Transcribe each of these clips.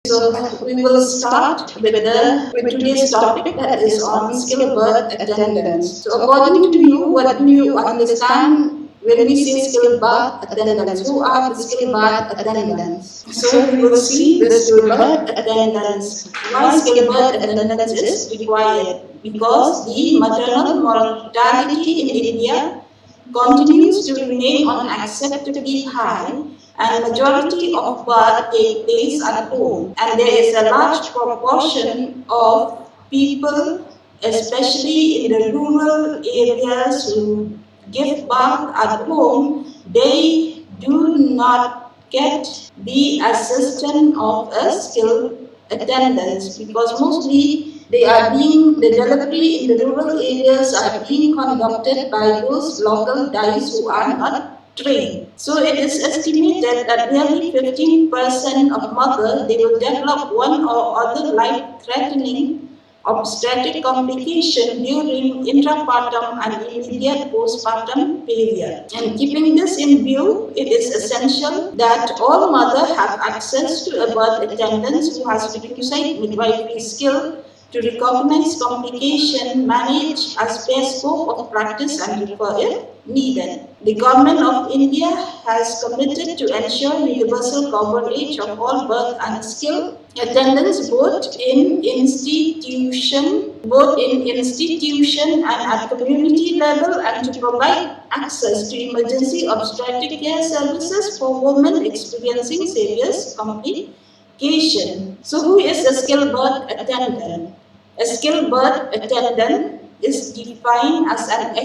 So we will start with today's topic, that is on skilled birth attendance. So according to you, what do you understand when we say skilled birth attendants? Who are the skilled birth attendants? So we will see the skilled birth attendants. Why skilled birth attendance is required? Because the maternal mortality in India continues to remain unacceptably high, and majority of birth take place at home, and there is a large proportion of people, especially in the rural areas, who give birth at home. They do not get the assistance of a skilled attendants, because mostly the delivery in the rural areas are being conducted by those local DIs who are not trained. So it is estimated that nearly 15% of mothers, they will develop one or other life-threatening obstetric complication during intrapartum and immediate postpartum period. And keeping this in view, it is essential that all mothers have access to a birth attendant who has requisite midwifery skill to recognize complication, manage as per scope of practice, and refer if needed. The Government of India has committed to ensure universal coverage of all birth and skilled attendance both in institution and at community level, and to provide access to emergency obstetric care services for women experiencing serious complication. So who is a skilled birth attendant? A skilled birth attendant is defined as an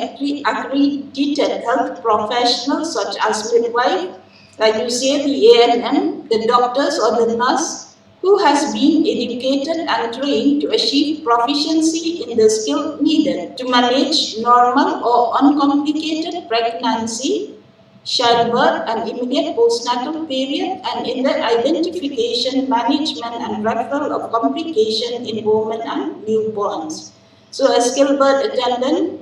accredited health professional such as midwife, like you say the ANM, the doctors or the nurse, who has been educated and trained to achieve proficiency in the skill needed to manage normal or uncomplicated pregnancy, childbirth and immediate postnatal period, and in the identification, management and referral of complication in women and newborns. So a skilled birth attendant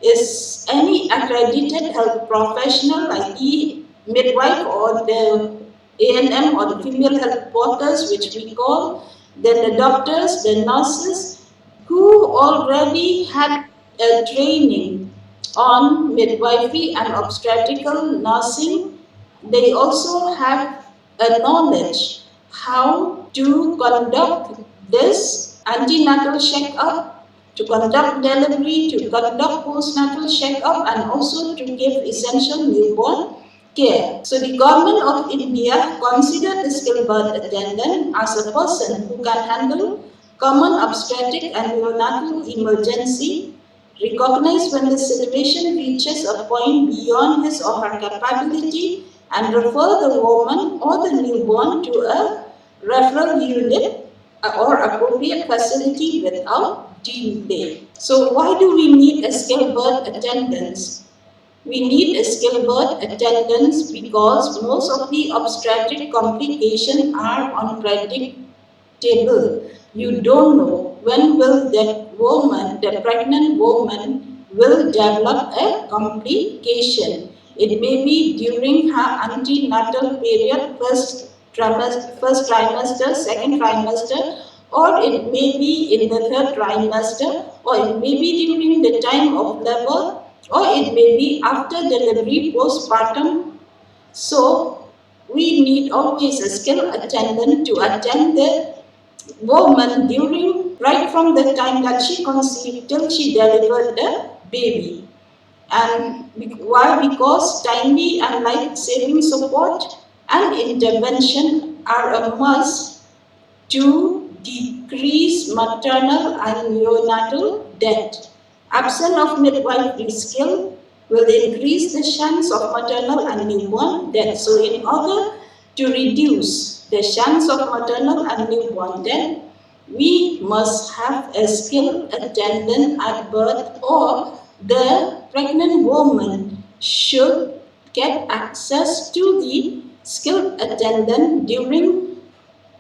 is any accredited health professional like the midwife or the ANM or the female health porters, which we call, then the doctors, the nurses, who already had a training on midwifery and obstetrical nursing. They also have a knowledge how to conduct this antenatal checkup, to conduct delivery, to conduct postnatal checkup, and also to give essential newborn care. So the Government of India considered the skilled birth attendant as a person who can handle common obstetric and neonatal emergency, recognize when the situation reaches a point beyond his or her capability, and refer the woman or the newborn to a referral unit or appropriate facility without delay. So why do we need a skilled birth attendant? We need a skilled birth attendants because most of the obstetric complications are unpredictable. You don't know when will that woman, the pregnant woman, will develop a complication. It may be during her antenatal period, first trimester, second trimester, or it may be in the third trimester, or it may be during the time of labor, or it may be after delivery, postpartum. So we need always a skilled attendant to attend the woman during, right from the time that she conceived till she delivered the baby. And why? Because timely and life-saving support and intervention are a must to decrease maternal and neonatal death. Absence of midwifery skill will increase the chance of maternal and newborn death. So in order to reduce the chance of maternal and newborn death, we must have a skilled attendant at birth, or the pregnant woman should get access to the skilled attendant during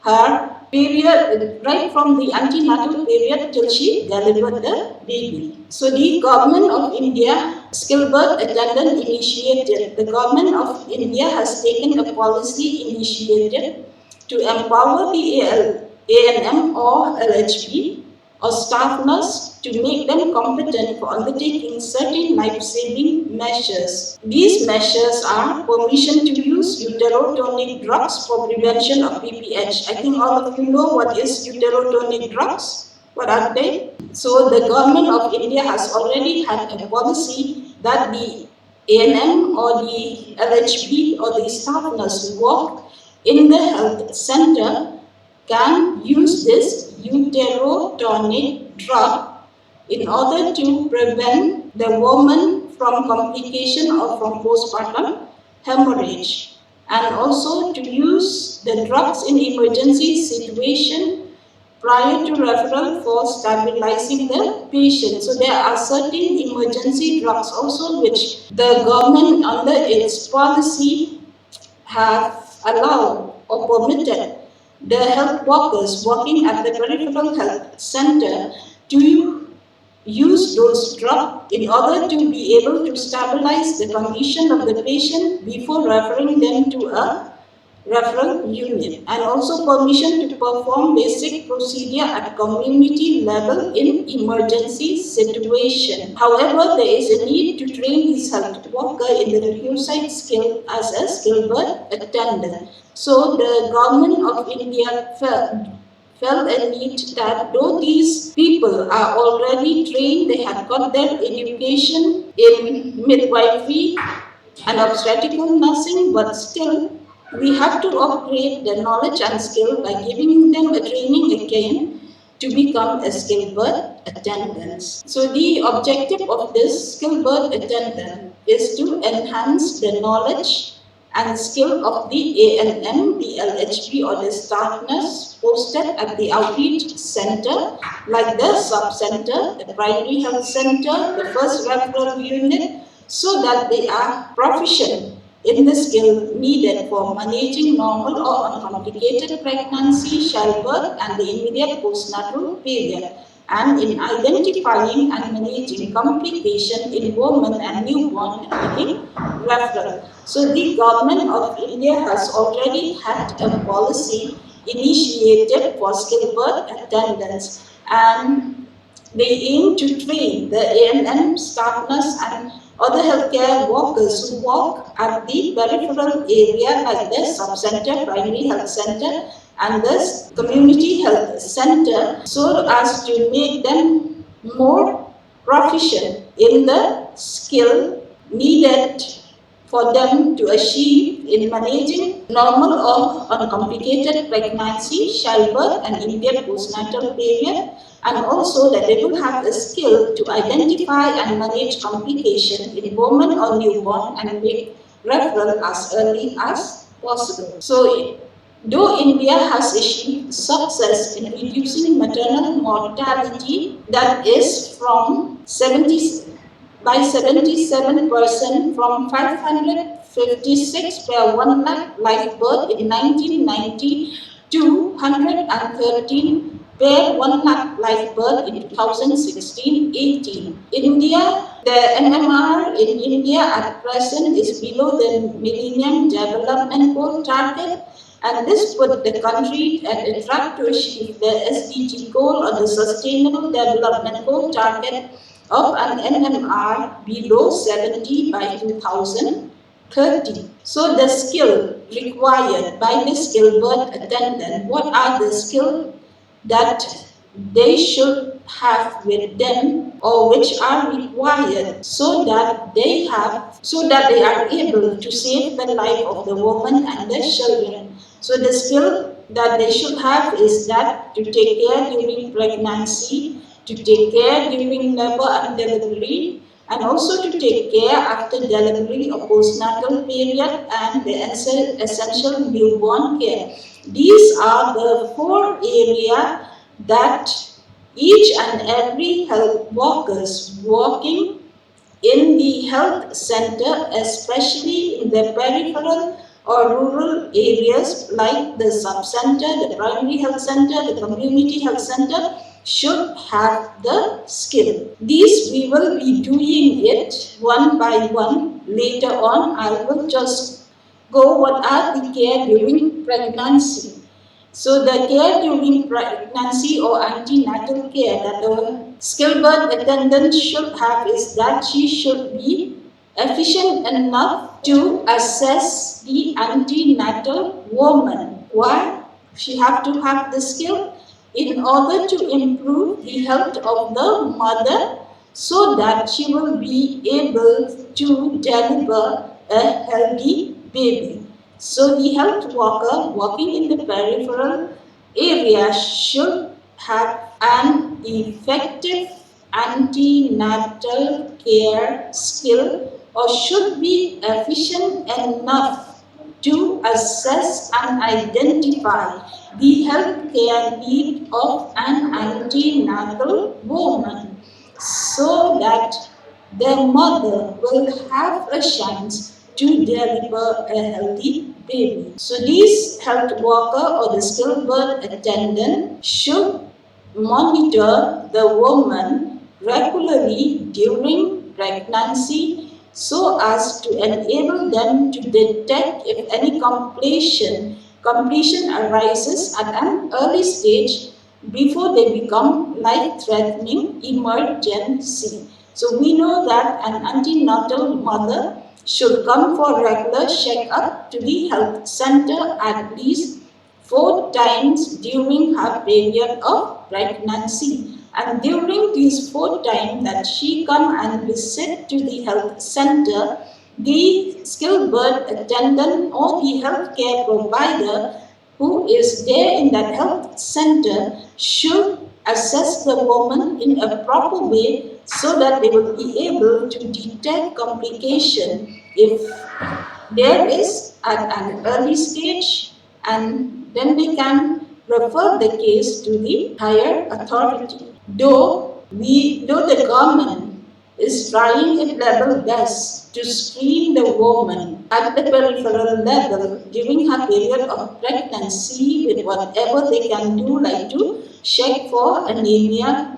her period, right from the antenatal period till she delivered the baby. So the Government of India Skilled Birth Attendant Initiative, the Government of India has taken a policy initiative to empower the ANM or LHB or staff nurse to make them competent for undertaking certain life-saving measures. These measures are permission to use uterotonic drugs for prevention of PPH. I think all of you know what is uterotonic drugs. What are they? So the government of India has already had a policy that the ANM or the LHB or the staff nurse who work in the health center can use this uterotonic drug in order to prevent the woman from complication or from postpartum hemorrhage, and also to use the drugs in emergency situation prior to referral for stabilizing the patient. So there are certain emergency drugs also which the government under its policy have allowed or permitted the health workers working at the peripheral health center to use those drugs in order to be able to stabilize the condition of the patient before referring them to a referral unit, and also permission to perform basic procedure at community level in emergency situation. However, there is a need to train these health worker in the requisite skill as a skilled attendant. So the government of India felt a need that though these people are already trained, they have got their education in midwifery and obstetrical nursing, but still we have to upgrade their knowledge and skill by giving them a training again to become a skilled birth attendant. So the objective of this skilled birth attendant is to enhance the knowledge and skill of the ANM, the LHB or the staff nurse posted at the outreach center, like the sub-center, the primary health center, the first referral unit, so that they are proficient in the skill needed for managing normal or uncomplicated pregnancy, childbirth, and the immediate postnatal period, and in identifying and managing complications in women and newborn and giving referral. So the government of India has already had a policy initiated for skilled birth attendants, and they aim to train the ANM staff nurse and other healthcare workers who work at the peripheral area like the sub-center, primary health center, and the community health center, so as to make them more proficient in the skill needed for them to achieve in managing normal or uncomplicated pregnancy, childbirth, and immediate postnatal period, and also that they will have a skill to identify and manage complications in women or newborn and make referral as early as possible. So, though India has achieved success in reducing maternal mortality, that is from 77% from 556 per 1 lakh live birth in 1990 to 113 per 1 lakh live birth in 2016-18. India, the MMR in India at present is below the Millennium Development Goal target, and this put the country at a track to achieve the SDG goal or the Sustainable Development Goal target of an MMR below 70 by 2030. So the skill required by the skilled birth attendant, what are the skills that they should have with them or which are required so that they are able to save the life of the woman and the children. So the skill that they should have is that to take care during pregnancy, to take care during labor and delivery, and also to take care after delivery or postnatal period and the essential newborn care. These are the 4 areas that each and every health workers working in the health center, especially in the peripheral or rural areas like the sub-center, the primary health center, the community health center, should have the skill. These we will be doing it one by one. Later on, I will just go what are the care during pregnancy. So the care during pregnancy or antenatal care that a skilled birth attendant should have is that she should be efficient enough to assess the antenatal woman. Why? She have to have the skill in order to improve the health of the mother so that she will be able to deliver a healthy baby. So the health worker working in the peripheral area should have an effective antenatal care skill or should be efficient enough to assess and identify the health care need of an antenatal woman so that the mother will have a chance to deliver a healthy baby. So these health worker or the skilled birth attendant should monitor the woman regularly during pregnancy so as to enable them to detect if any completion arises at an early stage before they become life-threatening emergency. So we know that an antenatal mother should come for regular checkup to the health center at least 4 times during her period of pregnancy. And during these 4 times that she come and visit to the health center, the skilled birth attendant or the healthcare provider who is there in that health center should assess the woman in a proper way so that they will be able to detect complication if there is at an early stage, and then they can refer the case to the higher authority. Though the government is trying its level best to screen the woman at the peripheral level during her period of pregnancy with whatever they can do, like to check for anemia,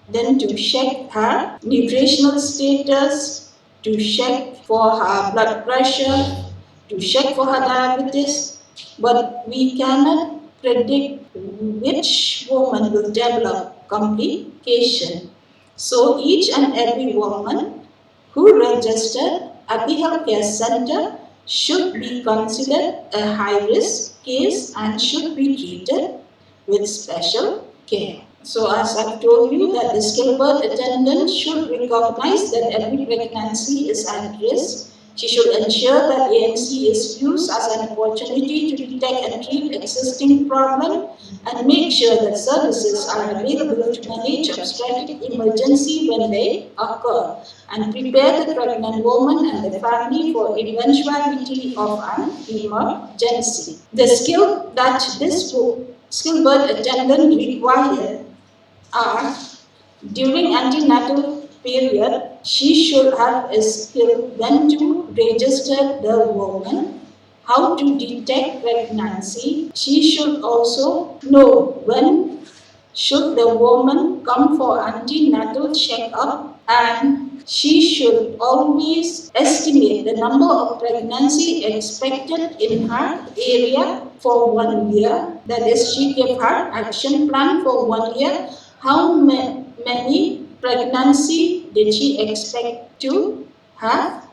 then to check her nutritional status, to check for her blood pressure, to check for her diabetes, but we cannot predict which woman will develop complication. So each and every woman who registered at the healthcare center should be considered a high-risk case and should be treated with special care. So as I've told you that the skilled birth attendant should recognize that every pregnancy is at risk. She should ensure that ANC is used as an opportunity to detect and treat existing problems and make sure that services are available to manage obstetric emergency when they occur and prepare the pregnant woman and the family for eventuality of an emergency. The skill that this skilled birth attendant required are during antenatal period, she should have a skill when to register the woman, how to detect pregnancy. She should also know when should the woman come for antenatal checkup, and she should always estimate the number of pregnancy expected in her area for 1 year. That is, she gave her action plan for 1 year. How many pregnancy did she expect to have?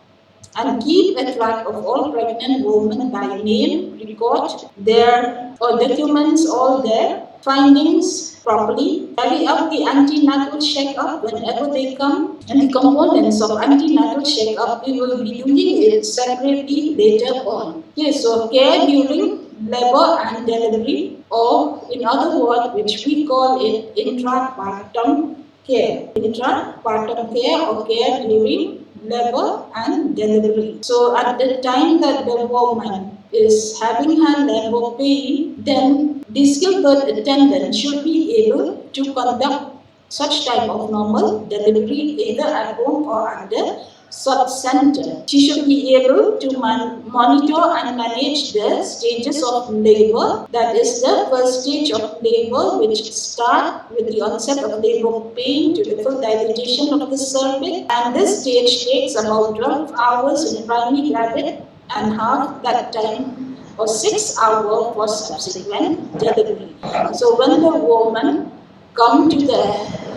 And keep a track of all pregnant women by name, record their or documents all their findings properly, carry out the antenatal checkup whenever they come, and the components of antenatal checkup we will be doing it separately later on. Okay, so care during labor and delivery, or in other words, which we call it intrapartum care. Intrapartum care or care during labor and delivery. So at the time that the woman is having her labor pain, then the skilled birth attendant should be able to conduct such type of normal delivery either at home or at the sub-center. She should be able to monitor and manage the stages of labor. That is the first stage of labor, which starts with the onset of labor pain to the full dilatation of the cervix. And this stage takes about 12 hours in primary gravity, and half that time or 6 hours for subsequent delivery. So when the woman come to the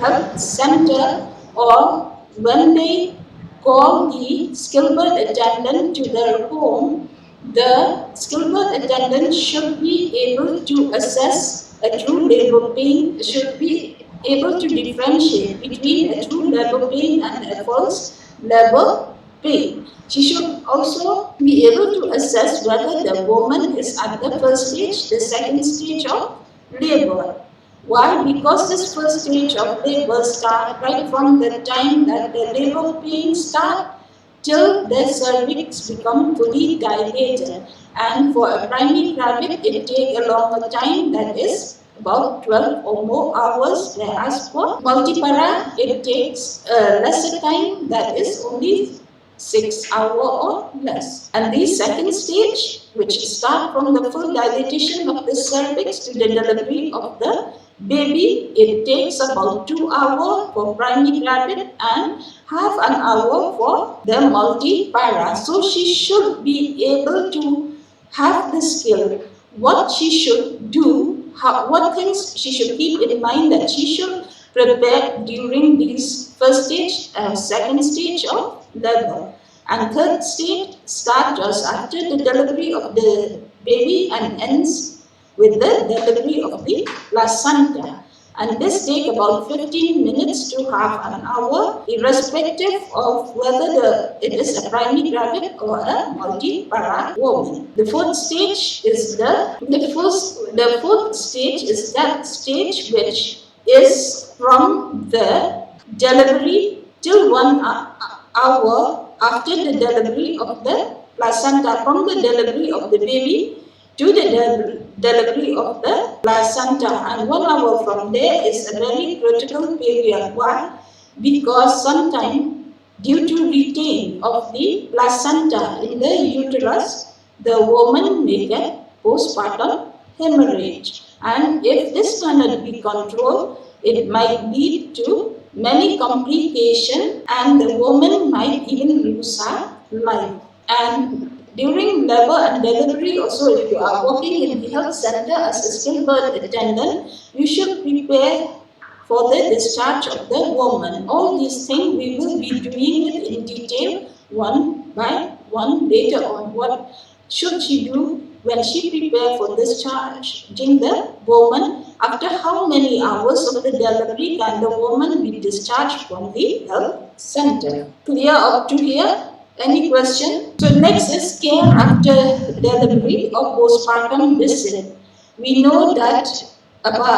health center or when they call the skilled birth attendant to their home, the skilled birth attendant should be able to assess a true labor pain, should be able to differentiate between a true labor pain and a false labor pain. She should also be able to assess whether the woman is at the first stage, the second stage of labor. Why? Because this first stage of labor starts right from the time that the labor pain starts till the cervix become fully dilated. And for a primary rabbit, it takes a longer time, that is about 12 or more hours, whereas for multipara, it takes lesser time, that is only 6 hours or less. And the second stage, which starts from the full dilatation of the cervix to the delivery of the baby, it takes about 2 hours for primary rabbit and half an hour for the multipara. So she should be able to have the skill, what she should do, what things she should keep in mind that she should prepare during this first stage and second stage of labor. And third stage starts just after the delivery of the baby and ends with the delivery of the placenta. And this takes about 15 minutes to half an hour, irrespective of whether it is a primary rabbit or a multipara woman. The fourth stage is the fourth stage is that stage which is from the delivery till 1 hour after the delivery of the placenta, from the delivery of the baby to the delivery of the placenta. And 1 hour from there is a very critical period. Why? Because sometimes, due to retain of the placenta in the uterus, the woman may get postpartum hemorrhage. And if this cannot be controlled, it might lead to many complications and the woman might even lose her life. And during labor and delivery also, if you are working in the health center as a skilled birth attendant, you should prepare for the discharge of the woman. All these things we will be doing it in detail one by one later on. What should she do when she prepare for discharging the woman? After how many hours of the delivery can the woman be discharged from the health center? Clear up to here? Any question? So next is care after delivery or postpartum visit. We know that after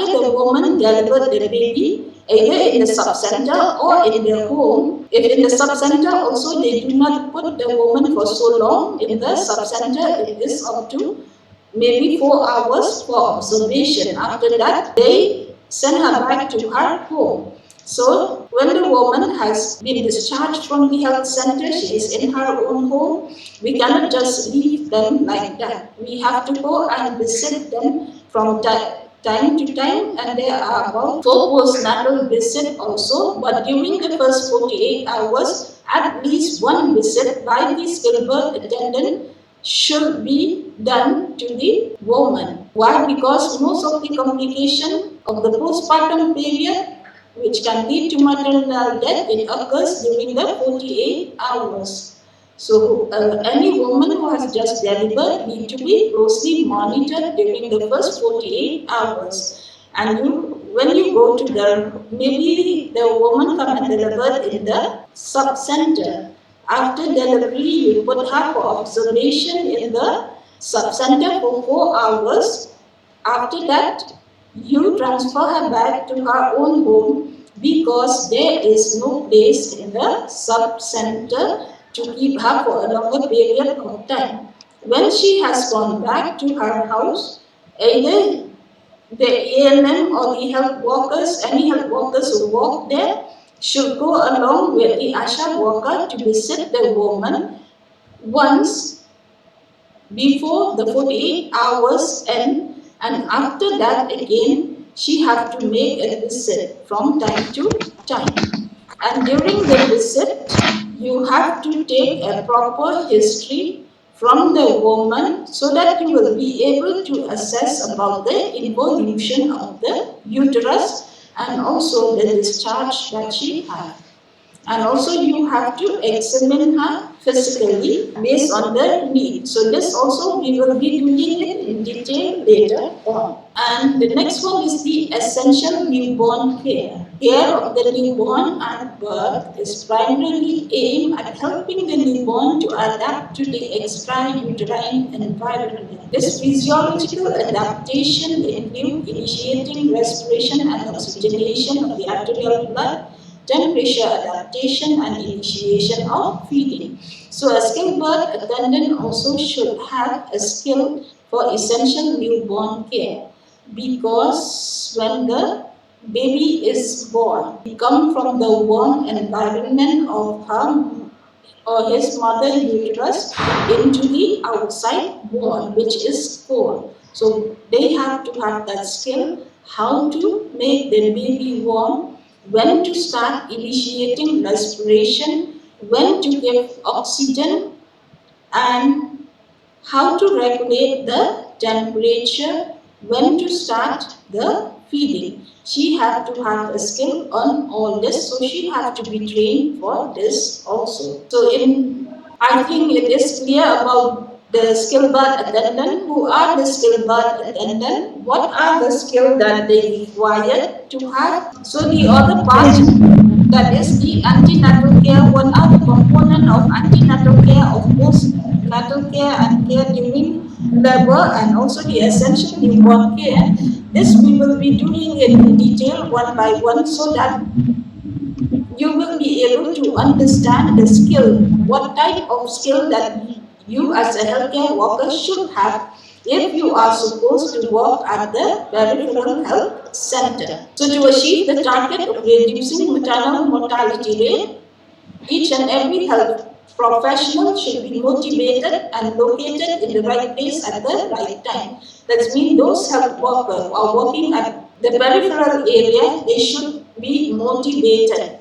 the woman delivered the baby, either in the sub-center or in their home. If in the sub-center also they do not put the woman for so long, in the sub-center it is up to maybe 4 hours for observation. After that, they send her back to her home. So when the woman has been discharged from the health center, she is in her own home, we cannot just leave them like that. We have to go and visit them from time to time, and there are about 4 postnatal visits also. But during the first 48 hours, at least 1 visit by the skilled birth attendant should be done to the woman. Why? Because most of the complication of the postpartum period, which can lead to maternal death, it occurs during the 48 hours. So any woman who has just delivered need to be closely monitored during the first 48 hours. And when you go to maybe the woman come and deliver in the sub-center. After delivery, you put her for observation in the sub-center for 4 hours. After that, you transfer her back to her own home because there is no place in the sub-center to keep her for a longer period of time. When she has gone back to her house, either the ANM or the health workers, any health workers who work there, should go along with the ASHA worker to visit the woman once before the 48 hours end, and after that again she have to make a visit from time to time. And during the visit, you have to take a proper history from the woman, so that you will be able to assess about the evolution of the uterus and also the discharge that she has. And also you have to examine her physically based on the need. So this also we will be doing it in detail later on. And the next one is the essential newborn care. Care of the newborn at birth is primarily aimed at helping the newborn to adapt to the extrauterine environment. This physiological adaptation includes initiating respiration and oxygenation of the arterial blood, temperature adaptation, and initiation of feeding. So a skilled birth attendant also should have a skill for essential newborn care, because when the baby is born, he comes from the warm environment of her or his mother uterus into the outside world, which is cold. So they have to have that skill how to make the baby warm, when to start initiating respiration, when to give oxygen, and how to regulate the temperature, when to start the feeding. She have to have a skill on all this, so she have to be trained for this also. So I think it is clear about the skilled birth attendant. Who are the skilled birth attendant? What are the skills that they require to have? So the other part, that is the antenatal care. What are the components of antenatal care, of postnatal care, and care during labor, and also the essential newborn care? This we will be doing it in detail one by one, so that you will be able to understand the skill, what type of skill that you as a healthcare worker should have if you are supposed to work at the peripheral health center. So to achieve the target of reducing maternal mortality rate, each and every health professional should be motivated and located in the right place at the right time. That means those health workers who are working at the peripheral area, they should be motivated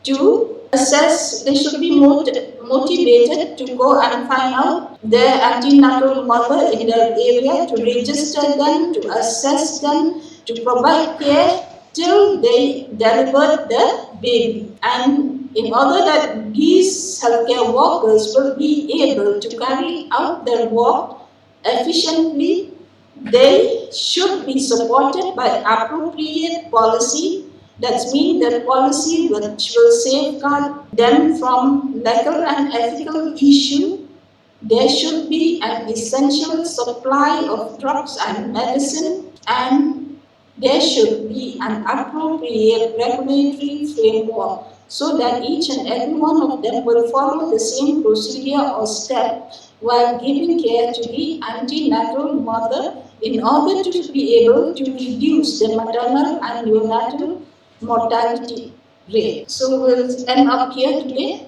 to assess, they should be motivated to go and find out their antenatal mother in their area, to register them, to assess them, to provide care till they deliver the baby. And in order that these healthcare workers will be able to carry out their work efficiently, they should be supported by appropriate policy. That means the policy which will safeguard them from legal and ethical issues. There should be an essential supply of drugs and medicine, and there should be an appropriate regulatory framework, so that each and every one of them will follow the same procedure or step while giving care to the antenatal mother, in order to be able to reduce the maternal and neonatal mortality rate. So we'll end up here today.